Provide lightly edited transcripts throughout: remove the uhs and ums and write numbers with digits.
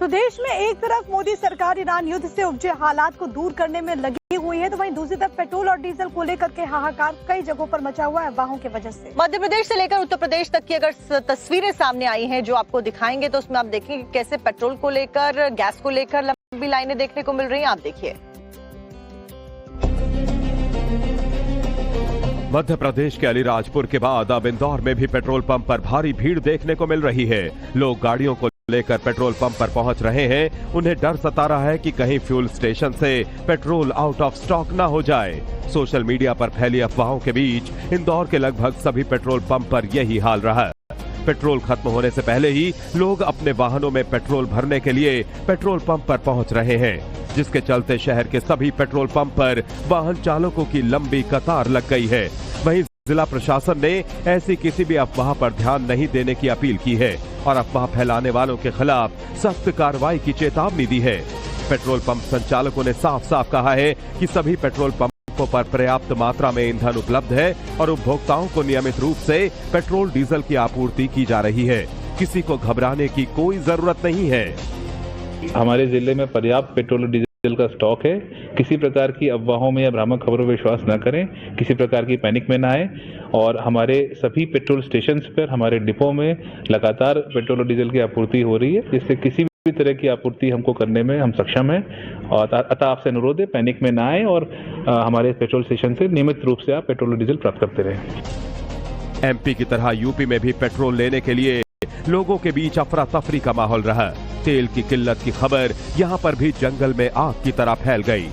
तो देश में एक तरफ मोदी सरकार ईरान युद्ध से उपजे हालात को दूर करने में लगी हुई है, तो वहीं दूसरी तरफ पेट्रोल और डीजल को लेकर के हाहाकार कई जगहों पर मचा हुआ है अफवाहों की वजह से। मध्य प्रदेश से लेकर उत्तर प्रदेश तक की अगर तस्वीरें सामने आई हैं जो आपको दिखाएंगे तो उसमें आप देखेंगे कैसे पेट्रोल को लेकर, गैस को लेकर लंबी लाइनें देखने को मिल रही हैं। आप देखिए, मध्य प्रदेश के अलीराजपुर के बाद अब इंदौर में भी पेट्रोल पंप पर भारी भीड़ देखने को मिल रही है। लोग गाड़ियों को लेकर पेट्रोल पंप पर पहुंच रहे हैं। उन्हें डर सता रहा है कि कहीं फ्यूल स्टेशन से पेट्रोल आउट ऑफ स्टॉक ना हो जाए। सोशल मीडिया पर फैली अफवाहों के बीच इंदौर के लगभग सभी पेट्रोल पंप पर यही हाल रहा। पेट्रोल खत्म होने से पहले ही लोग अपने वाहनों में पेट्रोल भरने के लिए पेट्रोल पंप पर पहुंच रहे हैं, जिसके चलते शहर के सभी पेट्रोल पंप पर वाहन चालकों की लंबी कतार लग गई है। वहीं जिला प्रशासन ने ऐसी किसी भी अफवाह पर ध्यान नहीं देने की अपील की है और अफवाह फैलाने वालों के खिलाफ सख्त कार्रवाई की चेतावनी दी है। पेट्रोल पंप संचालकों ने साफ साफ कहा है कि सभी पेट्रोल पंपों पर पर्याप्त मात्रा में ईंधन उपलब्ध है और उपभोक्ताओं को नियमित रूप से पेट्रोल डीजल की आपूर्ति की जा रही है। किसी को घबराने की कोई जरूरत नहीं है। हमारे जिले में पर्याप्त पेट्रोल डीजल का स्टॉक है। किसी प्रकार की अफवाहों में या भ्रामक खबरों पर विश्वास न करें, किसी प्रकार की पैनिक में न आए और हमारे सभी पेट्रोल स्टेशन पर, हमारे डिपो में लगातार पेट्रोल और डीजल की आपूर्ति हो रही है, जिससे किसी भी तरह की आपूर्ति हमको करने में हम सक्षम हैं। और अतः आपसे अनुरोध है, पैनिक में न आए और हमारे पेट्रोल स्टेशन से नियमित रूप से आप पेट्रोल और डीजल प्राप्त करते रहें। एमपी की तरह यूपी में भी पेट्रोल लेने के लिए लोगों के बीच अफरा तफरी का माहौल रहा। तेल की किल्लत की खबर यहां पर भी जंगल में आग की तरह फैल गई।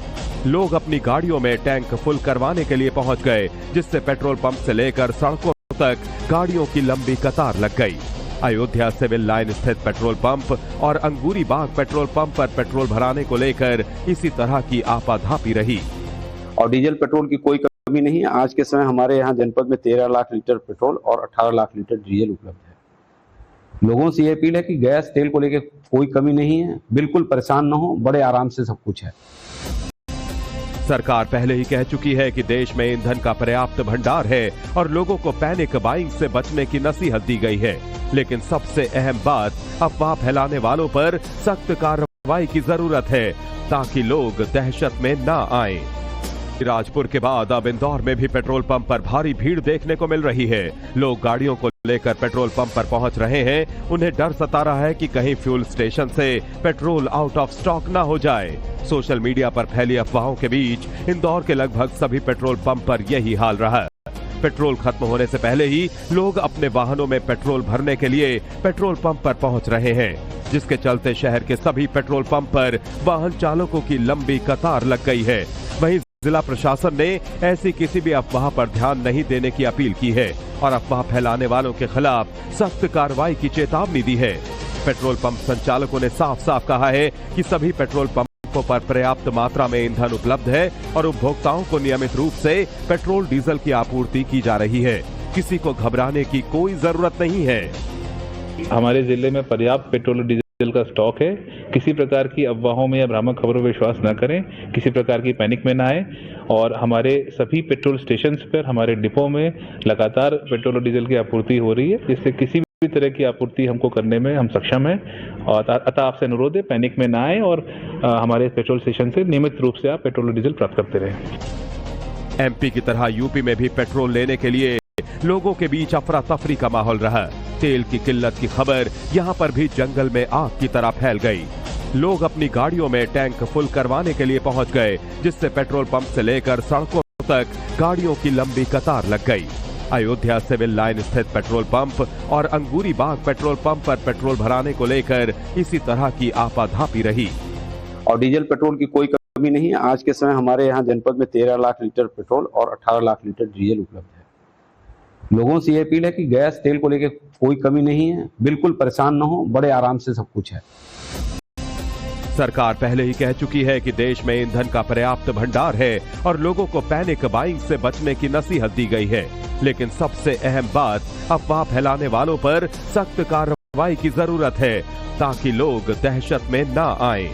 लोग अपनी गाड़ियों में टैंक फुल करवाने के लिए पहुंच गए, जिससे पेट्रोल पंप से लेकर सड़कों तक गाड़ियों की लंबी कतार लग गई। अयोध्या सिविल लाइन स्थित पेट्रोल पंप और अंगूरी बाग पेट्रोल पंप पर पेट्रोल भराने को लेकर इसी तरह की आपाधापी रही। और डीजल पेट्रोल की कोई कमी नहीं है। आज के समय हमारे यहाँ जनपद में 13 लाख लीटर पेट्रोल और 18 लाख लीटर डीजल उपलब्ध है। लोगों से ये अपील है कि गैस तेल को लेकर कोई कमी नहीं है, बिल्कुल परेशान न हो, बड़े आराम से सब कुछ है। सरकार पहले ही कह चुकी है कि देश में ईंधन का पर्याप्त भंडार है और लोगों को पैनिक बाइंग से बचने की नसीहत दी गई है। लेकिन सबसे अहम बात, अफवाह फैलाने वालों पर सख्त कार्रवाई की जरूरत है ताकि लोग दहशत में ना आए। राजपुर के बाद अब इंदौर में भी पेट्रोल पंप पर भारी भीड़ देखने को मिल रही है। लोग गाड़ियों को लेकर पेट्रोल पंप पर पहुंच रहे हैं। उन्हें डर सता रहा है कि कहीं फ्यूल स्टेशन से पेट्रोल आउट ऑफ स्टॉक ना हो जाए। सोशल मीडिया पर फैली अफवाहों के बीच इंदौर के लगभग सभी पेट्रोल पंप पर यही हाल रहा। पेट्रोल खत्म होने से पहले ही लोग अपने वाहनों में पेट्रोल भरने के लिए पेट्रोल पंप पर पहुंच रहे हैं, जिसके चलते शहर के सभी पेट्रोल पंप पर वाहन चालकों की लंबी कतार लग गई है। वहीं जिला प्रशासन ने ऐसी किसी भी अफवाह पर ध्यान नहीं देने की अपील की है और अफवाह फैलाने वालों के खिलाफ सख्त कार्रवाई की चेतावनी दी है। पेट्रोल पंप संचालकों ने साफ साफ कहा है कि सभी पेट्रोल पंपों पर पर्याप्त मात्रा में ईंधन उपलब्ध है और उपभोक्ताओं को नियमित रूप से पेट्रोल डीजल की आपूर्ति की जा रही है। किसी को घबराने की कोई जरूरत नहीं है। हमारे जिले में पर्याप्त पेट्रोल और डीजल का स्टॉक है। किसी प्रकार की अफवाहों में या भ्रामक खबरों पर विश्वास न करें, किसी प्रकार की पैनिक में न आए और हमारे सभी पेट्रोल स्टेशन पर, हमारे डिपो में लगातार पेट्रोल और डीजल की आपूर्ति हो रही है, जिससे किसी भी तरह की आपूर्ति हमको करने में हम सक्षम हैं। और अतः आपसे अनुरोध है, पैनिक में न आए और हमारे पेट्रोल स्टेशन से नियमित रूप से आप पेट्रोल और डीजल प्राप्त करते रहें। एमपी की तरह यूपी में भी पेट्रोल लेने के लिए लोगों के बीच अफरा तफरी का माहौल रहा। तेल की किल्लत की खबर यहां पर भी जंगल में आग की तरह फैल गई। लोग अपनी गाड़ियों में टैंक फुल करवाने के लिए पहुंच गए, जिससे पेट्रोल पंप से लेकर सड़कों तक गाड़ियों की लंबी कतार लग गई। अयोध्या सिविल लाइन स्थित पेट्रोल पंप और अंगूरी बाग पेट्रोल पंप पर पेट्रोल भराने को लेकर इसी तरह की आपाधापी रही। और डीजल पेट्रोल की कोई कमी नहीं है। आज के समय हमारे यहाँ जनपद में 13 लाख लीटर पेट्रोल और 18 लाख लीटर डीजल उपलब्ध है। लोगों से ये अपील है कि गैस तेल को लेकर कोई कमी नहीं है, बिल्कुल परेशान न हो, बड़े आराम से सब कुछ है। सरकार पहले ही कह चुकी है कि देश में ईंधन का पर्याप्त भंडार है और लोगों को पैनिक बाइंग से बचने की नसीहत दी गई है। लेकिन सबसे अहम बात, अफवाह फैलाने वालों पर सख्त कार्रवाई की जरूरत है ताकि लोग दहशत में ना आए।